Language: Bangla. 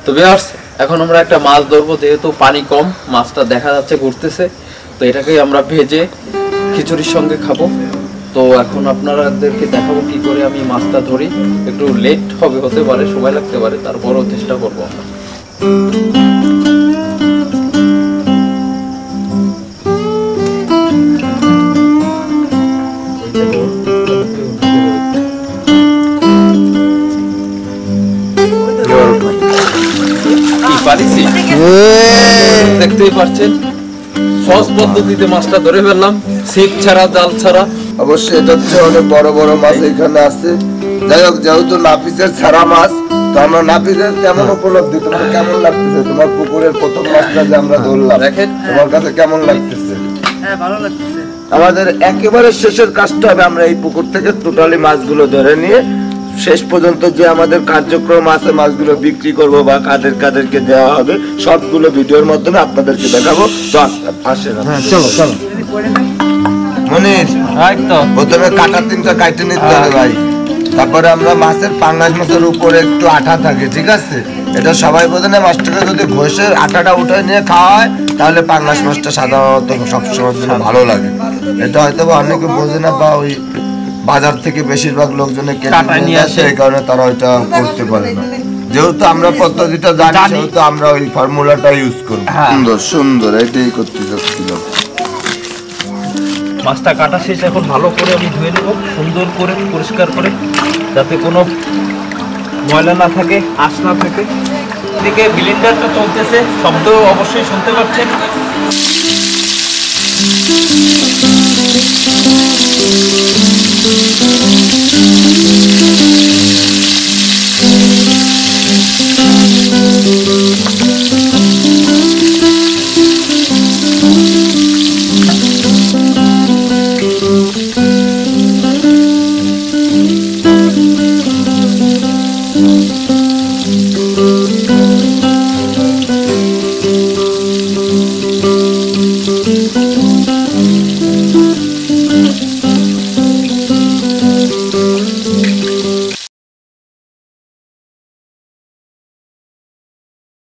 তো ভিউয়ার্স এখন আমরা একটা মাছ ধরবো, যেহেতু পানি কম মাছটা দেখা যাচ্ছে ঘুরতেছে, তো এটাকেই আমরা ভেজে খিচুড়ির সঙ্গে খাবো। তো এখন আপনাদেরকে দেখাবো কি করে আমি মাছটা ধরি। একটু লেট হবে, হতে পারে সময় লাগতে পারে, তারপরেও চেষ্টা করবো আমরা। দেখতেই পাচ্ছেন সহজ পদ্ধতিতে মাছটা ধরে ফেললাম, ছিপ ছাড়া, জাল ছাড়া। অবশ্যই এটা হচ্ছে অনেক বড় বড় মাছ এখানে আছে। যাই হোক, যেহেতু নাফিসের ছাড়া মাছ, তো আমরা নাফিসের কেমন উপলব্ধি, তোমার কেমন লাগতেছে? তোমার পুকুরের প্রথম মাছটা যে আমরা ধরলাম, দেখেন তোমার কাছে কেমন লাগতেছে? হ্যাঁ, ভালো লাগতেছে। আমাদের একেবারে শেষের কাজটা হবে আমরা এই পুকুর থেকে টোটালি মাছগুলো ধরে নিয়ে শেষ পর্যন্ত যে আমাদের কার্যক্রম আছে, মাছগুলো বিক্রি করব বা কাদেরকে দেওয়া হবে, সবগুলো ভিডিওর মাধ্যমে আপনাদেরকে দেখাবো। তো আসেন, চলো চলো মনির, প্রথমে কাটা তিনটা কাটে নিতে হবে ভাই। তারপরে আমরা মাছের পাঙ্গাস মাছের উপরে একটু আঠা থাকে, ঠিক আছে? এটা সবাই বোঝে না। মাছটাকে যদি ঘষে আঠাটা উঠে নিয়ে খাওয়া হয় তাহলে পাঙ্গাস মাছটা সাধারণত সবসময় জন্য ভালো লাগে। এটা হয়তো অনেকে বোঝে না, বা ওই বাজার থেকে বেশিরভাগ লোকজনে কেটে নিয়ে আসে, এই কারণে তারা ওইটা করতে পারে না। যেহেতু আমরা পদ্ধতিটা জানি, সেহেতু আমরা ওই ফর্মুলাটা ইউজ করব। সুন্দর সুন্দর, এটাই করতে চাচ্ছিলাম। মাছটা কাটা শেষ, এখন ভালো করে আমি ধুয়ে নেব, সুন্দর করে পরিষ্কার করে, যাতে কোনো ময়লা না থাকে, আঁশ না থাকে। এদিকে ব্লেন্ডারটা চলতেছে, শব্দ অবশ্যই শুনতে পাচ্ছেন।